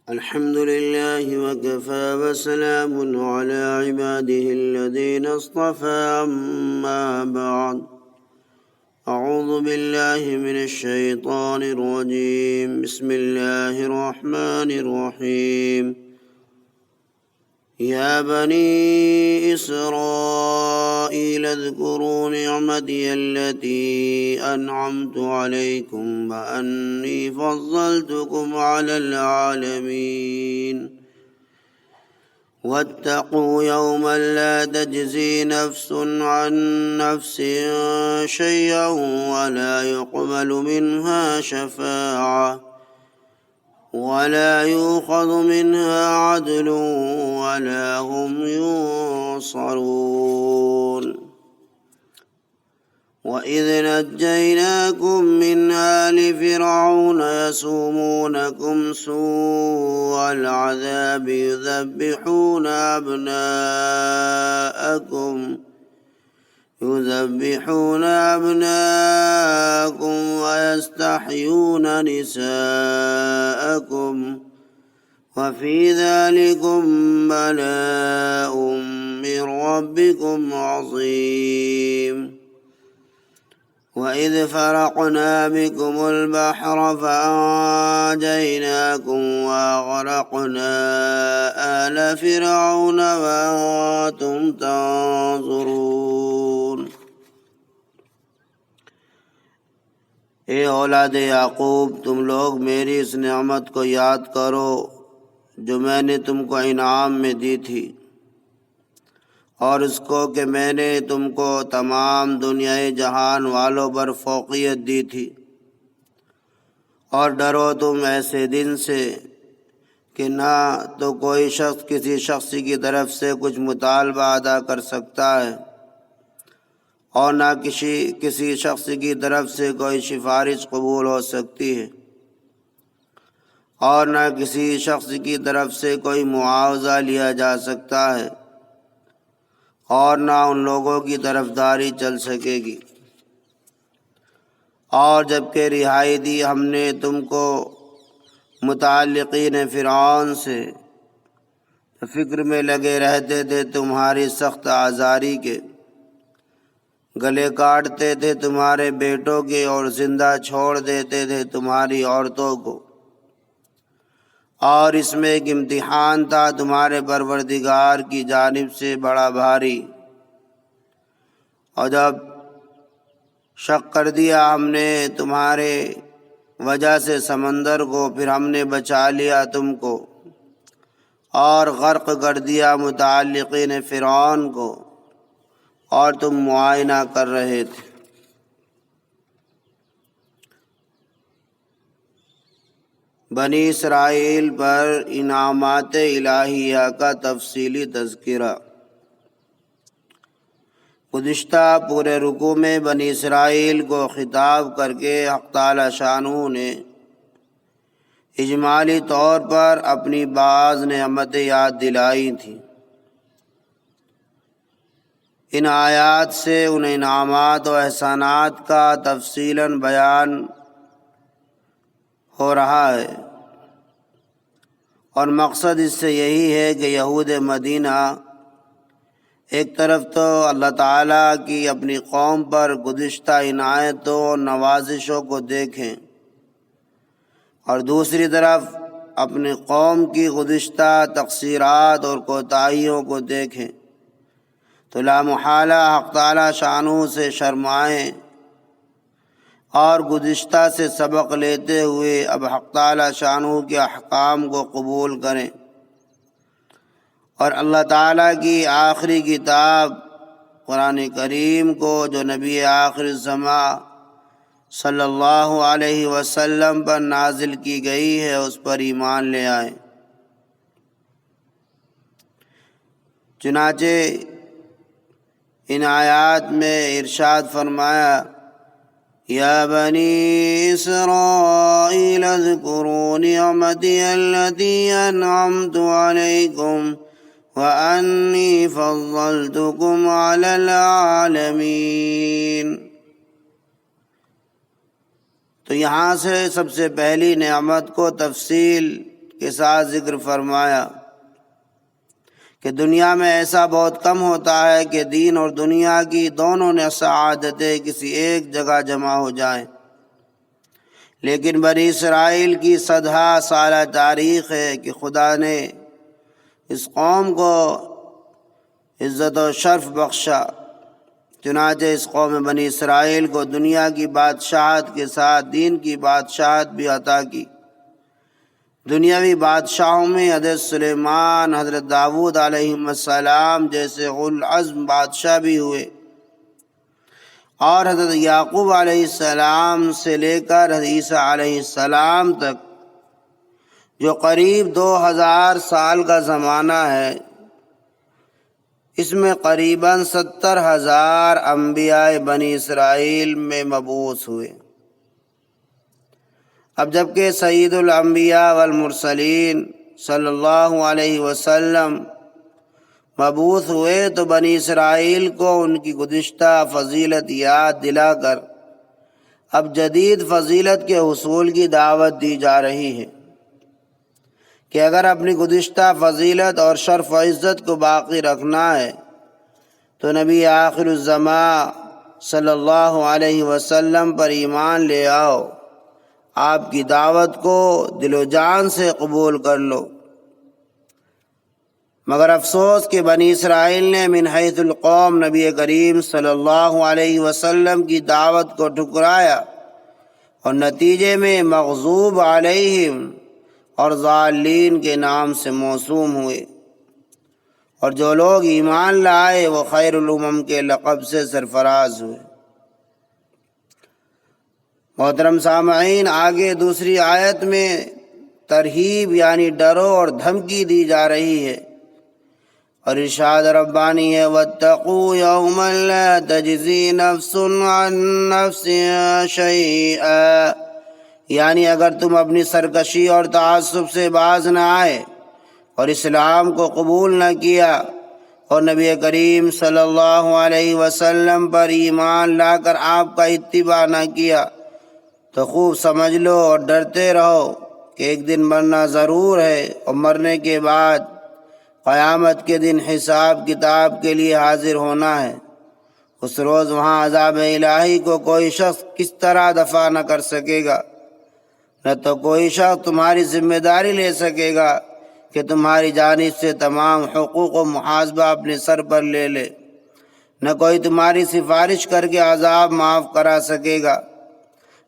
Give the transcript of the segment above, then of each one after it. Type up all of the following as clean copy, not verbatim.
الحمد لله وكفى وسلام على عباده الذين اصطفى أما بعد أعوذ بالله من الشيطان الرجيم بسم الله الرحمن الرحيم يا بني إسرائيل اذكروا نعمتي التي أنعمت عليكم وأني فضلتكم على العالمين واتقوا يوما لا تجزي نفس عن نفس شيئا ولا يقبل منها شفاعة ولا يؤخذ منها عدل ولا هم ينصرون وإذ نجيناكم من آل فرعون يسومونكم سوء العذاب يذبحون أبناءكم ويستحيون نساءكم وفي ذلكم بلاء من ربكم عظيم وإذ فرقنا بكم البحر فأنجيناكم وأغرقنا آل فرعون وأنتم تنظرون۔ اے اولاد یعقوب، تم لوگ میری اس نعمت کو یاد کرو جو میں نے تم کو انعام میں دی تھی، اور اس کو کہ میں نے تم کو تمام دنیائے جہان والوں پر فوقیت دی تھی، اور ڈرو تم ایسے دن سے کہ نہ تو کوئی شخص کسی شخص کی طرف سے کچھ مطالبہ ادا کر سکتا ہے، اور نہ کسی شخص کی طرف سے کوئی سفارش قبول ہو سکتی ہے، اور نہ کسی شخص کی طرف سے کوئی معاوضہ لیا جا سکتا ہے، اور نہ ان لوگوں کی طرفداری چل سکے گی۔ اور جب کہ رہائی دی ہم نے تم کو متعلقین فرعون سے، فکر میں لگے رہتے تھے تمہاری سخت آزاری کے، گلے کاٹتے تھے تمہارے بیٹوں کے اور زندہ چھوڑ دیتے تھے تمہاری عورتوں کو، اور اس میں ایک امتحان تھا تمہارے پروردگار کی جانب سے بڑا بھاری۔ اور جب شق کر دیا ہم نے تمہارے وجہ سے سمندر کو، پھر ہم نے بچا لیا تم کو اور غرق کر دیا متعلقین فرعون کو، اور تم معائنہ کر رہے تھے۔ بنی اسرائیل پر انعامات الہیہ کا تفصیلی تذکرہ۔ گزشتہ پورے رکوع میں بنی اسرائیل کو خطاب کر کے حق تعالی شانہ نے اجمالی طور پر اپنی بعض نعمتیں یاد دلائی تھیں۔ ان آیات سے ان انعامات و احسانات کا تفصیلاً بیان ہو رہا ہے، اور مقصد اس سے یہی ہے کہ یہود مدینہ ایک طرف تو اللہ تعالیٰ کی اپنی قوم پر گزشتہ عنایتوں اور نوازشوں کو دیکھیں، اور دوسری طرف اپنی قوم کی گزشتہ تقصیرات اور کوتاہیوں کو دیکھیں، تو لا محالہ حق تعالیٰ شانہ سے شرمائیں اور گزشتہ سے سبق لیتے ہوئے اب حق تعالیٰ شانہ کے احکام کو قبول کریں، اور اللہ تعالیٰ کی آخری کتاب قرآن کریم کو جو نبی آخر الزماں صلی اللہ علیہ وسلم پر نازل کی گئی ہے اس پر ایمان لے آئیں۔ چنانچہ ان آیات میں ارشاد فرمایا، یا بنی اسرائیل اذکروا نعمتی التی انعمت علیکم وَأَنِّي فَضَّلْتُكُمْ عَلَى الْعَالَمِينَ۔ تو یہاں سے سب سے پہلی نعمت کو تفصیل کے ساتھ ذکر فرمایا کہ دنیا میں ایسا بہت کم ہوتا ہے کہ دین اور دنیا کی دونوں سعادتیں کسی ایک جگہ جمع ہو جائیں، لیکن بنی اسرائیل کی صدہا سالہ تاریخ ہے کہ خدا نے اس قوم کو عزت و شرف بخشا۔ چنانچہ اس قوم بنی اسرائیل کو دنیا کی بادشاہت کے ساتھ دین کی بادشاہت بھی عطا کی۔ دنیاوی بادشاہوں میں حضرت سلیمان، حضرت داؤد علیہ السلام جیسے اولو العزم بادشاہ بھی ہوئے، اور حضرت یعقوب علیہ السلام سے لے کر حضرت عیسیٰ علیہ السلام تک جو قریب 2000 سال کا زمانہ ہے، اس میں قریباً 70,000 انبیاء بنی اسرائیل میں مبعوث ہوئے۔ اب جبکہ سید الانبیاء والمرسلین صلی اللہ علیہ وسلم مبعوث ہوئے تو بنی اسرائیل کو ان کی گزشتہ فضیلت یاد دلا کر اب جدید فضیلت کے حصول کی دعوت دی جا رہی ہے کہ اگر اپنی گزشتہ فضیلت اور شرف و عزت کو باقی رکھنا ہے تو نبی آخر الزمان صلی اللہ علیہ وسلم پر ایمان لے آؤ، آپ کی دعوت کو دل و جان سے قبول کر لو۔ مگر افسوس کہ بنی اسرائیل نے من حیث القوم نبی کریم صلی اللہ علیہ وسلم کی دعوت کو ٹھکرایا اور نتیجے میں مغضوب علیہم اور ضالین کے نام سے موسوم ہوئے، اور جو لوگ ایمان لائے وہ خیر الامم کے لقب سے سرفراز ہوئے۔ محترم سامعین، آگے دوسری آیت میں ترہیب یعنی ڈرو اور دھمکی دی جا رہی ہے، اور ارشاد ربانی ہے وَاتَّقُوا يَوْمًا لَا تَجْزِي نَفْسٌ عَن نَفْسٍ شَيْئًا، یعنی اگر تم اپنی سرکشی اور تعصب سے باز نہ آئے اور اسلام کو قبول نہ کیا اور نبی کریم صلی اللہ علیہ وسلم پر ایمان لا کر آپ کا اتباع نہ کیا تو خوب سمجھ لو اور ڈرتے رہو کہ ایک دن مرنا ضرور ہے، اور مرنے کے بعد قیامت کے دن حساب کتاب کے لیے حاضر ہونا ہے۔ اس روز وہاں عذاب الہی کو کوئی شخص کس طرح دفع نہ کر سکے گا، نہ تو کوئی شخص تمہاری ذمہ داری لے سکے گا کہ تمہاری جانب سے تمام حقوق و محاسبہ اپنے سر پر لے لے، نہ کوئی تمہاری سفارش کر کے عذاب معاف کرا سکے گا،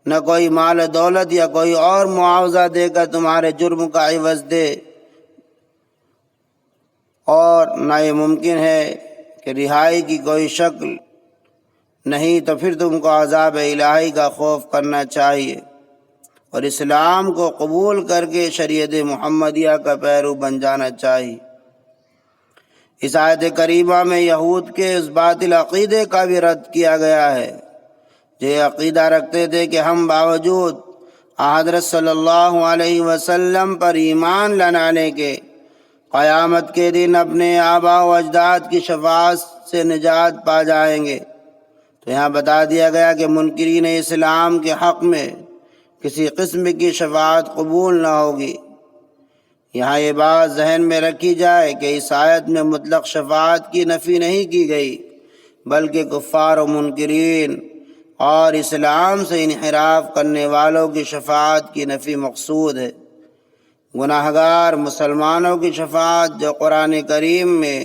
نہ کوئی مال دولت یا کوئی اور معاوضہ دے کر تمہارے جرم کا عوض دے، اور نہ یہ ممکن ہے کہ رہائی کی کوئی شکل نہیں، تو پھر تم کو عذاب الہی کا خوف کرنا چاہیے اور اسلام کو قبول کر کے شریعت محمدیہ کا پیرو بن جانا چاہیے۔ اس آیت کریمہ میں یہود کے اس باطل عقیدے کا بھی رد کیا گیا ہے جو یہ عقیدہ رکھتے تھے کہ ہم باوجود حضرت صلی اللہ علیہ وسلم پر ایمان لانے کے قیامت کے دن اپنے آباء و اجداد کی شفاعت سے نجات پا جائیں گے۔ تو یہاں بتا دیا گیا کہ منکرین اسلام کے حق میں کسی قسم کی شفاعت قبول نہ ہوگی۔ یہاں یہ بات ذہن میں رکھی جائے کہ اس آیت میں مطلق شفاعت کی نفی نہیں کی گئی، بلکہ کفار و منکرین اور اسلام سے انحراف کرنے والوں کی شفاعت کی نفی مقصود ہے۔ گناہگار مسلمانوں کی شفاعت جو قرآن کریم میں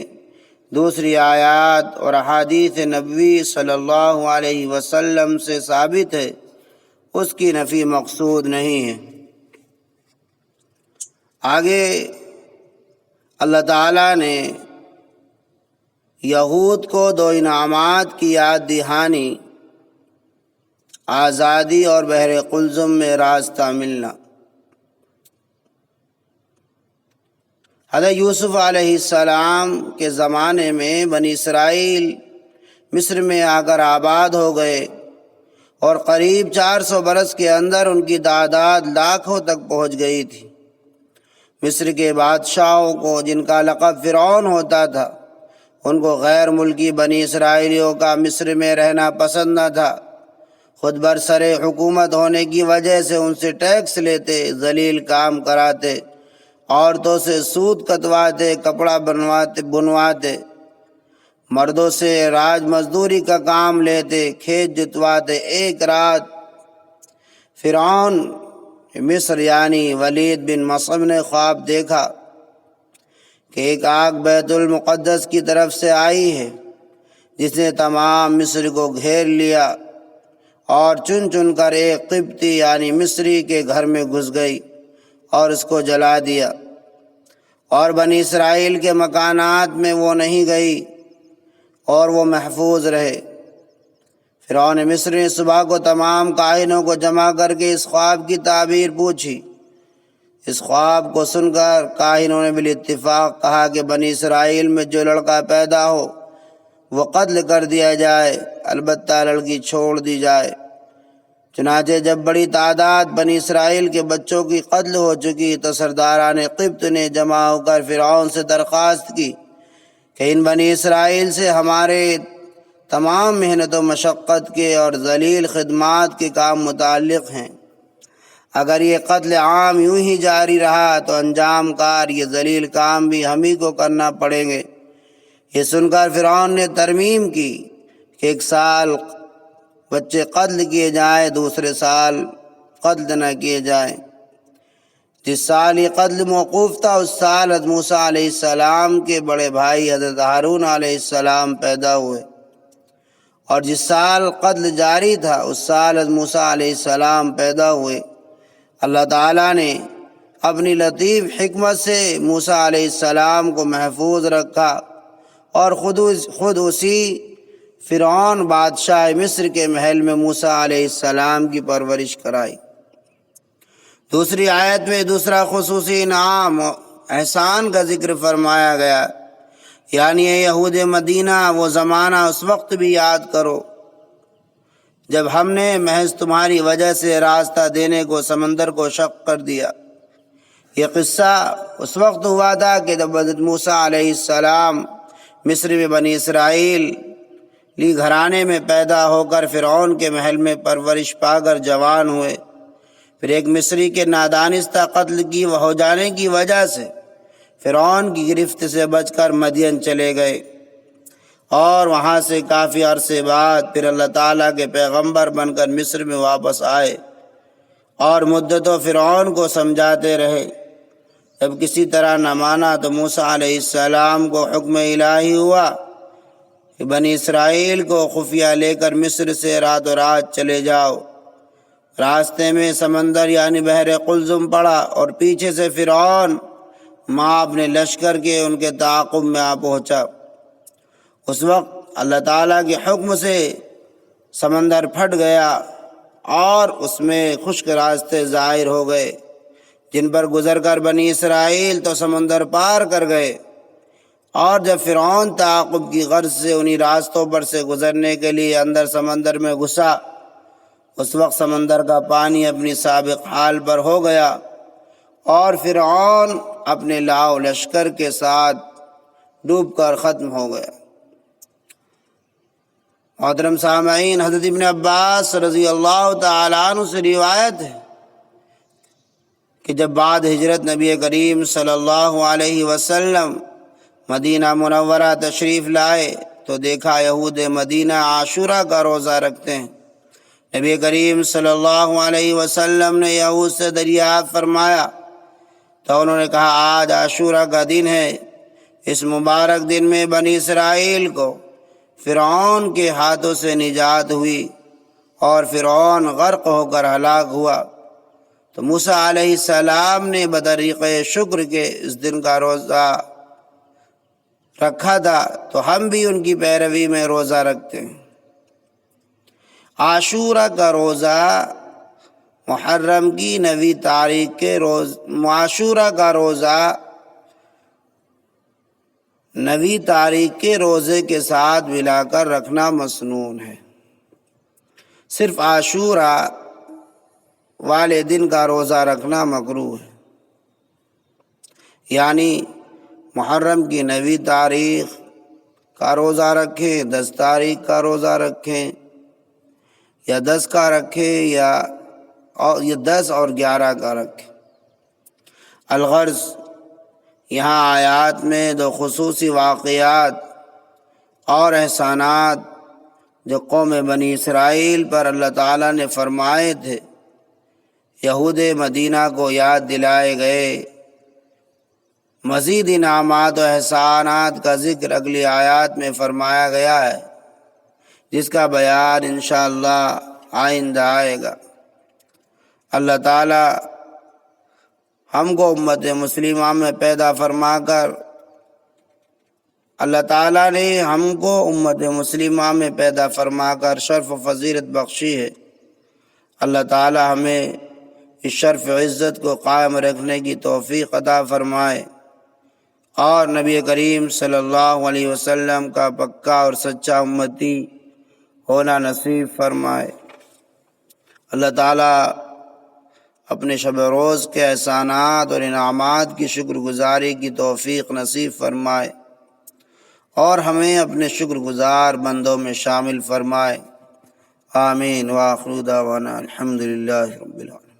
دوسری آیات اور احادیث نبوی صلی اللہ علیہ وسلم سے ثابت ہے، اس کی نفی مقصود نہیں ہے۔ آگے اللہ تعالیٰ نے یہود کو 2 انعامات کی یاد دہانی، آزادی اور بحر قلزم میں راستہ ملنا۔ حضرت یوسف علیہ السلام کے زمانے میں بنی اسرائیل مصر میں آ کر آباد ہو گئے، اور قریب 400 برس کے اندر ان کی تعداد لاکھوں تک پہنچ گئی تھی۔ مصر کے بادشاہوں کو، جن کا لقب فرعون ہوتا تھا، ان کو غیر ملکی بنی اسرائیلیوں کا مصر میں رہنا پسند نہ تھا۔ خود برسر حکومت ہونے کی وجہ سے ان سے ٹیکس لیتے، ذلیل کام کراتے عورتوں سے سوت کتواتے، کپڑا بنواتے، مردوں سے راج مزدوری کا کام لیتے، کھیت جتواتے۔ ایک رات فرعون مصر یعنی ولید بن مصعب نے خواب دیکھا کہ ایک آگ بیت المقدس کی طرف سے آئی ہے، جس نے تمام مصر کو گھیر لیا اور چن چن کر ایک قبطی یعنی مصری کے گھر میں گھس گئی اور اس کو جلا دیا، اور بنی اسرائیل کے مکانات میں وہ نہیں گئی اور وہ محفوظ رہے۔ فرعون مصر نے صبح کو تمام کاہنوں کو جمع کر کے اس خواب کی تعبیر پوچھی۔ اس خواب کو سن کر کاہنوں نے بالاتفاق کہا کہ بنی اسرائیل میں جو لڑکا پیدا ہو وہ قتل کر دیا جائے، البتہ لڑکی چھوڑ دی جائے۔ چنانچہ جب بڑی تعداد بنی اسرائیل کے بچوں کی قتل ہو چکی تو سرداران قبط نے جمع ہو کر فرعون سے درخواست کی کہ ان بنی اسرائیل سے ہمارے تمام محنت و مشقت کے اور ذلیل خدمات کے کام متعلق ہیں۔ اگر یہ قتل عام یوں ہی جاری رہا تو انجام کار یہ ذلیل کام بھی ہم ہی کو کرنا پڑیں گے۔ یہ سن کر فرعون نے ترمیم کی کہ ایک سال بچے قتل کیے جائیں، دوسرے سال قتل نہ کیے جائیں۔ جس سال یہ قتل موقوف تھا اس سال حضرت موسیٰ علیہ السلام کے بڑے بھائی حضرت ہارون علیہ السلام پیدا ہوئے، اور جس سال قتل جاری تھا اس سال حضرت موسیٰ علیہ السلام پیدا ہوئے۔ اللہ تعالیٰ نے اپنی لطیف حکمت سے موسیٰ علیہ السلام کو محفوظ رکھا اور خود اسی فرعون بادشاہ مصر کے محل میں موسیٰ علیہ السلام کی پرورش کرائی۔ دوسری آیت میں دوسرا خصوصی انعام و احسان کا ذکر فرمایا گیا، یعنی اے یہود مدینہ وہ زمانہ اس وقت بھی یاد کرو جب ہم نے محض تمہاری وجہ سے راستہ دینے کو سمندر کو شق کر دیا۔ یہ قصہ اس وقت ہوا تھا کہ جب حضرت موسیٰ علیہ السلام مصر میں بنی اسرائیل لی گھرانے میں پیدا ہو کر فرعون کے محل میں پرورش پا کر جوان ہوئے، پھر ایک مصری کے نادانستہ قتل کی ہو جانے کی وجہ سے فرعون کی گرفت سے بچ کر مدین چلے گئے، اور وہاں سے کافی عرصے بعد پھر اللہ تعالیٰ کے پیغمبر بن کر مصر میں واپس آئے اور مدتوں فرعون کو سمجھاتے رہے۔ جب کسی طرح نہ مانا تو موسیٰ علیہ السلام کو حکم الہی ہوا کہ بنی اسرائیل کو خفیہ لے کر مصر سے راتوں رات چلے جاؤ۔ راستے میں سمندر یعنی بحر قلزم پڑا اور پیچھے سے فرعون ماں اپنے لشکر کے ان کے تعاقب میں آ پہنچا۔ اس وقت اللہ تعالیٰ کے حکم سے سمندر پھٹ گیا اور اس میں خشک راستے ظاہر ہو گئے، جن پر گزر کر بنی اسرائیل تو سمندر پار کر گئے، اور جب فرعون تعاقب کی غرض سے انہی راستوں پر سے گزرنے کے لیے اندر سمندر میں گھسا، اس وقت سمندر کا پانی اپنی سابق حال پر ہو گیا اور فرعون اپنے لاؤ لشکر کے ساتھ ڈوب کر ختم ہو گیا۔ محترم سامعین، حضرت ابن عباس رضی اللہ تعالیٰ عنہ سے روایت ہے کہ جب بعد ہجرت نبی کریم صلی اللہ علیہ وسلم مدینہ منورہ تشریف لائے تو دیکھا یہود مدینہ عاشورہ کا روزہ رکھتے ہیں۔ نبی کریم صلی اللہ علیہ وسلم نے یہود سے دریافت فرمایا تو انہوں نے کہا آج عاشورہ کا دن ہے، اس مبارک دن میں بنی اسرائیل کو فرعون کے ہاتھوں سے نجات ہوئی اور فرعون غرق ہو کر ہلاک ہوا۔ تو موسیٰ علیہ السلام نے بطریق شکر کے اس دن کا روزہ رکھا تھا، تو ہم بھی ان کی پیروی میں روزہ رکھتے ہیں۔ عاشورہ کا روزہ محرم کی 9 تاریخ کے روز، عاشورہ کا روزہ 9 تاریخ کے روزے کے ساتھ ملا کر رکھنا مسنون ہے۔ صرف عاشورہ والے دن کا روزہ رکھنا مکروہ ہے، یعنی محرم کی 9 تاریخ کا روزہ رکھیں، 10 تاریخ کا روزہ رکھیں، یا 10 کا رکھیں یا 10 اور 11 کا رکھیں۔ الغرض یہاں آیات میں دو خصوصی واقعات اور احسانات جو قوم بنی اسرائیل پر اللہ تعالیٰ نے فرمائے تھے، یہود مدینہ کو یاد دلائے گئے۔ مزید انعامات و احسانات کا ذکر اگلی آیات میں فرمایا گیا ہے، جس کا بیان انشاءاللہ آئندہ آئے گا۔ اللہ تعالیٰ ہم کو امت مسلمہ میں پیدا فرما کر شرف و فضیلت بخشی ہے۔ اللہ تعالیٰ ہمیں اس شرف و عزت کو قائم رکھنے کی توفیق عطا فرمائے اور نبی کریم صلی اللہ علیہ وسلم کا پکا اور سچا امتی ہونا نصیب فرمائے۔ اللہ تعالیٰ اپنے شب روز کے احسانات اور انعامات کی شکر گزاری کی توفیق نصیب فرمائے اور ہمیں اپنے شکر گزار بندوں میں شامل فرمائے۔ آمین۔ وآخر دعوانا الحمدللہ رب العالمین۔